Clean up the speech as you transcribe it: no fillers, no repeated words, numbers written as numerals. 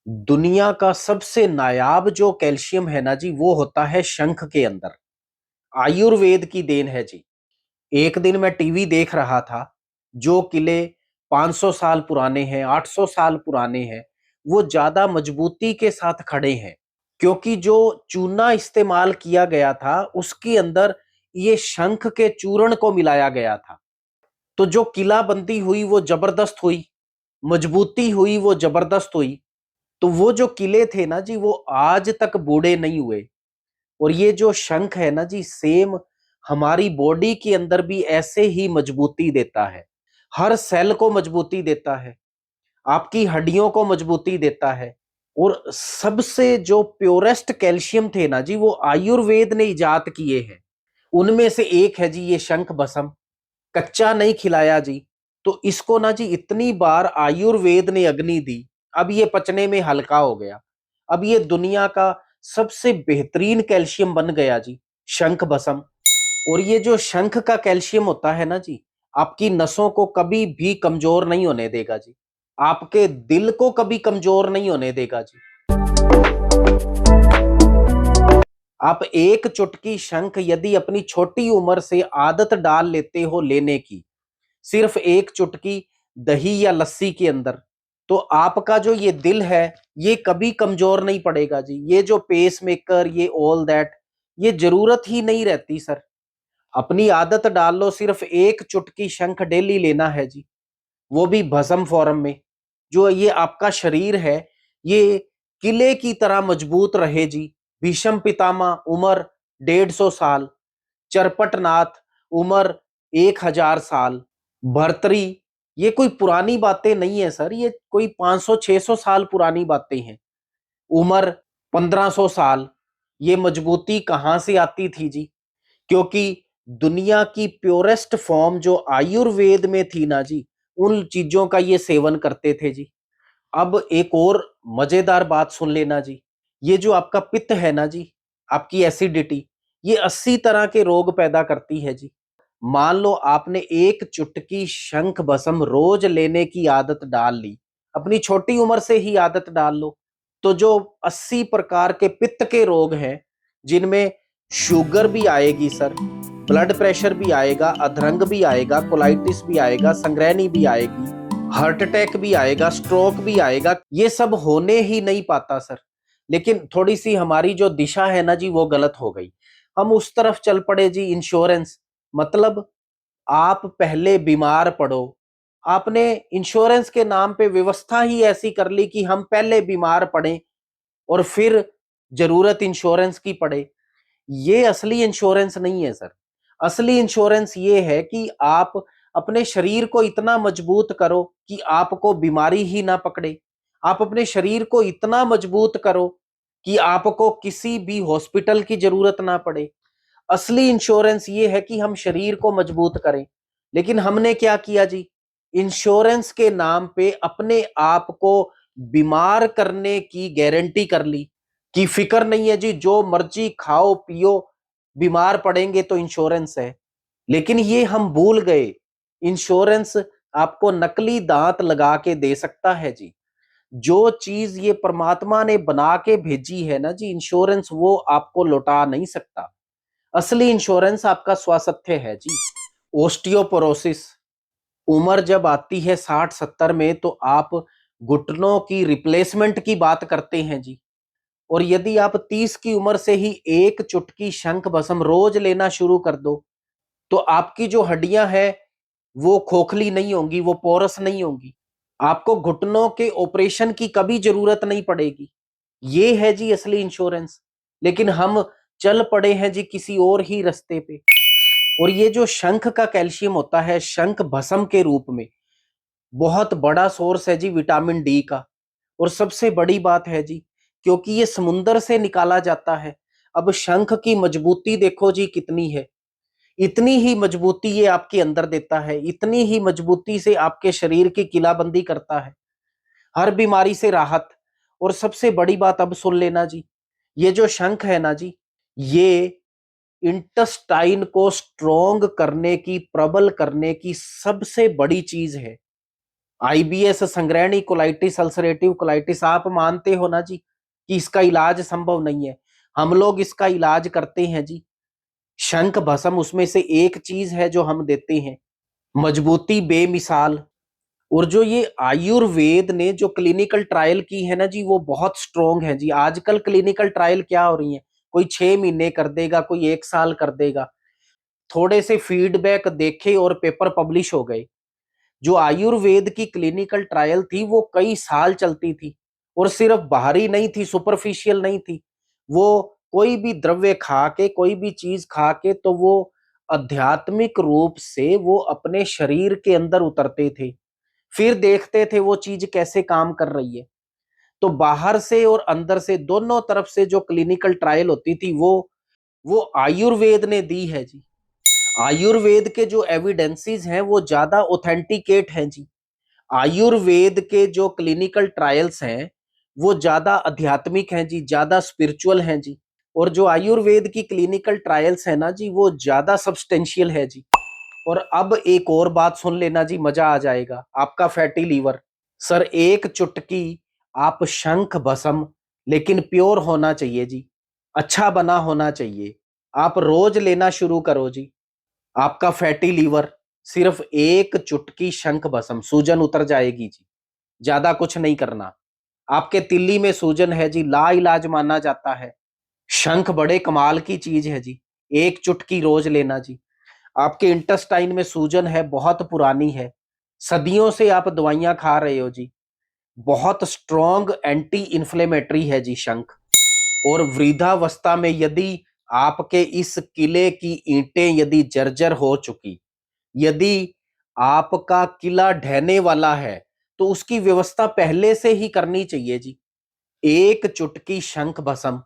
दुनिया का सबसे नायाब जो कैल्शियम है ना जी, वो होता है शंख के अंदर। आयुर्वेद की देन है जी। एक दिन मैं टीवी देख रहा था, जो किले 500 साल पुराने हैं, 800 साल पुराने हैं, वो ज्यादा मजबूती के साथ खड़े हैं, क्योंकि जो चूना इस्तेमाल किया गया था उसके अंदर ये शंख के चूर्ण को मिलाया गया था। तो जो किलाबंदी हुई वो जबरदस्त हुई, मजबूती हुई वो जबरदस्त हुई। तो वो जो किले थे ना जी, वो आज तक बूढ़े नहीं हुए। और ये जो शंख है ना जी, सेम हमारी बॉडी के अंदर भी ऐसे ही मजबूती देता है। हर सेल को मजबूती देता है, आपकी हड्डियों को मजबूती देता है। और सबसे जो प्योरेस्ट कैल्शियम थे ना जी, वो आयुर्वेद ने इजाद किए हैं। उनमें से एक है जी ये शंख भस्म। कच्चा नहीं खिलाया जी, तो इसको ना जी इतनी बार आयुर्वेद ने अग्नि दी, अब ये पचने में हल्का हो गया। अब ये दुनिया का सबसे बेहतरीन कैल्शियम बन गया जी, शंख भस्म। और ये जो शंख का कैल्शियम होता है ना जी, आपकी नसों को कभी भी कमजोर नहीं होने देगा जी, आपके दिल को कभी कमजोर नहीं होने देगा जी। आप एक चुटकी शंख यदि अपनी छोटी उम्र से आदत डाल लेते हो लेने की, सिर्फ एक चुटकी दही या लस्सी के अंदर, तो आपका जो ये दिल है ये कभी कमजोर नहीं पड़ेगा जी। ये जो पेस मेकर, ये ऑल दैट, ये जरूरत ही नहीं रहती सर। अपनी आदत डाल लो, सिर्फ एक चुटकी शंख डेली लेना है जी, वो भी भस्म फॉर्म में। जो ये आपका शरीर है, ये किले की तरह मजबूत रहे जी। भीष्म पितामह उम्र 150 साल, चरपटनाथ उम्र 1000 साल, भर्तरी, ये कोई पुरानी बातें नहीं है सर, ये कोई 500-600 साल पुरानी बातें हैं। उम्र 1500 साल, ये मजबूती कहां से आती थी जी? क्योंकि दुनिया की प्योरेस्ट फॉर्म जो आयुर्वेद में थी ना जी, उन चीजों का ये सेवन करते थे जी। अब एक और मजेदार बात सुन लेना जी। ये जो आपका पित्त है ना जी, आपकी एसिडिटी, ये 80 तरह के रोग पैदा करती है जी। मान लो आपने एक चुटकी शंख भस्म रोज लेने की आदत डाल ली, अपनी छोटी उम्र से ही आदत डाल लो, तो जो 80 प्रकार के पित्त के रोग हैं, जिनमें शुगर भी आएगी सर, ब्लड प्रेशर भी आएगा, अधरंग भी आएगा, कोलाइटिस भी आएगा, संग्रहणी भी आएगी, हार्ट अटैक भी आएगा, स्ट्रोक भी आएगा, ये सब होने ही नहीं पाता सर। लेकिन थोड़ी सी हमारी जो दिशा है ना जी, वो गलत हो गई। हम उस तरफ चल पड़े जी, इंश्योरेंस। मतलब आप पहले बीमार पड़ो, आपने इंश्योरेंस के नाम पे व्यवस्था ही ऐसी कर ली कि हम पहले बीमार पड़े और फिर जरूरत इंश्योरेंस की पड़े। ये असली इंश्योरेंस नहीं है सर। असली इंश्योरेंस ये है कि आप अपने शरीर को इतना मजबूत करो कि आपको बीमारी ही ना पकड़े। आप अपने शरीर को इतना मजबूत करो कि आपको किसी भी हॉस्पिटल की जरूरत ना पड़े। असली इंश्योरेंस ये है कि हम शरीर को मजबूत करें। लेकिन हमने क्या किया जी? इंश्योरेंस के नाम पे अपने आप को बीमार करने की गारंटी कर ली कि फिक्र नहीं है जी, जो मर्जी खाओ पियो, बीमार पड़ेंगे तो इंश्योरेंस है। लेकिन ये हम भूल गए, इंश्योरेंस आपको नकली दांत लगा के दे सकता है जी। जो चीज ये परमात्मा ने बना के भेजी है ना जी, इंश्योरेंस वो आपको लौटा नहीं सकता। असली इंश्योरेंस आपका स्वास्थ्य है जी। ओस्टियोपोरोसिस, उम्र जब आती है 60-70 में, तो आप घुटनों की रिप्लेसमेंट की बात करते हैं जी। और यदि आप 30 की उम्र से ही एक चुटकी शंख भस्म रोज लेना शुरू कर दो, तो आपकी जो हड्डियां हैं वो खोखली नहीं होंगी, वो पोरस नहीं होंगी। आपको घुटनों के ऑपरेशन की कभी जरूरत नहीं पड़ेगी। ये है जी असली इंश्योरेंस। लेकिन हम चल पड़े हैं जी किसी और ही रास्ते पे। और ये जो शंख का कैल्शियम होता है शंख भस्म के रूप में, बहुत बड़ा सोर्स है जी विटामिन डी का। और सबसे बड़ी बात है जी, क्योंकि ये समुंदर से निकाला जाता है। अब शंख की मजबूती देखो जी कितनी है। इतनी ही मजबूती ये आपके अंदर देता है, इतनी ही मजबूती से आपके शरीर की किलाबंदी करता है, हर बीमारी से राहत। और सबसे बड़ी बात अब सुन लेना जी, ये जो शंख है ना जी, ये इंटेस्टाइन को स्ट्रोंग करने की, प्रबल करने की सबसे बड़ी चीज है। आईबीएस, संग्रहणी कोलाइटिस, अल्सरेटिव कोलाइटिस, आप मानते हो ना जी कि इसका इलाज संभव नहीं है। हम लोग इसका इलाज करते हैं जी, शंख भस्म उसमें से एक चीज है जो हम देते हैं, मजबूती बेमिसाल। और जो ये आयुर्वेद ने जो क्लिनिकल ट्रायल की है ना जी, वो बहुत स्ट्रोंग है जी। आजकल क्लिनिकल ट्रायल क्या हो रही है, कोई 6 महीने कर देगा, कोई 1 साल कर देगा, थोड़े से फीडबैक देखे और पेपर पब्लिश हो गए। जो आयुर्वेद की क्लिनिकल ट्रायल थी वो कई साल चलती थी, और सिर्फ बाहरी नहीं थी, सुपरफिशियल नहीं थी। वो कोई भी द्रव्य खा के, कोई भी चीज खा के, तो वो आध्यात्मिक रूप से वो अपने शरीर के अंदर उतरते थे, फिर देखते थे वो चीज कैसे काम कर रही है। तो बाहर से और अंदर से दोनों तरफ से जो क्लिनिकल ट्रायल होती थी वो आयुर्वेद ने दी है जी। आयुर्वेद के जो एविडेंसेस हैं वो ज्यादा ऑथेंटिकेट हैं जी। आयुर्वेद के जो क्लिनिकल ट्रायल्स हैं वो ज्यादा आध्यात्मिक हैं जी, ज्यादा स्पिरिचुअल हैं जी। और जो आयुर्वेद की क्लिनिकल ट्रायल्स है ना जी, वो ज्यादा सब्सटेंशियल है जी। और अब एक और बात सुन लेना जी, मजा आ जाएगा, आपका फैटी लीवर। सर एक चुटकी आप शंख भस्म, लेकिन प्योर होना चाहिए जी, अच्छा बना होना चाहिए, आप रोज लेना शुरू करो जी। आपका फैटी लीवर, सिर्फ एक चुटकी शंख भस्म, सूजन उतर जाएगी जी, ज्यादा कुछ नहीं करना। आपके तिल्ली में सूजन है जी, ला इलाज माना जाता है। शंख बड़े कमाल की चीज है जी, एक चुटकी रोज लेना जी। आपके इंटेस्टाइन में सूजन है, बहुत पुरानी है, सदियों से आप दवाइयां खा रहे हो जी, बहुत स्ट्रॉन्ग एंटी इन्फ्लेमेटरी है जी शंख। और वृद्धावस्था में यदि आपके इस किले की ईंटें यदि जर्जर हो चुकी, यदि आपका किला ढहने वाला है, तो उसकी व्यवस्था पहले से ही करनी चाहिए जी। एक चुटकी शंख भस्म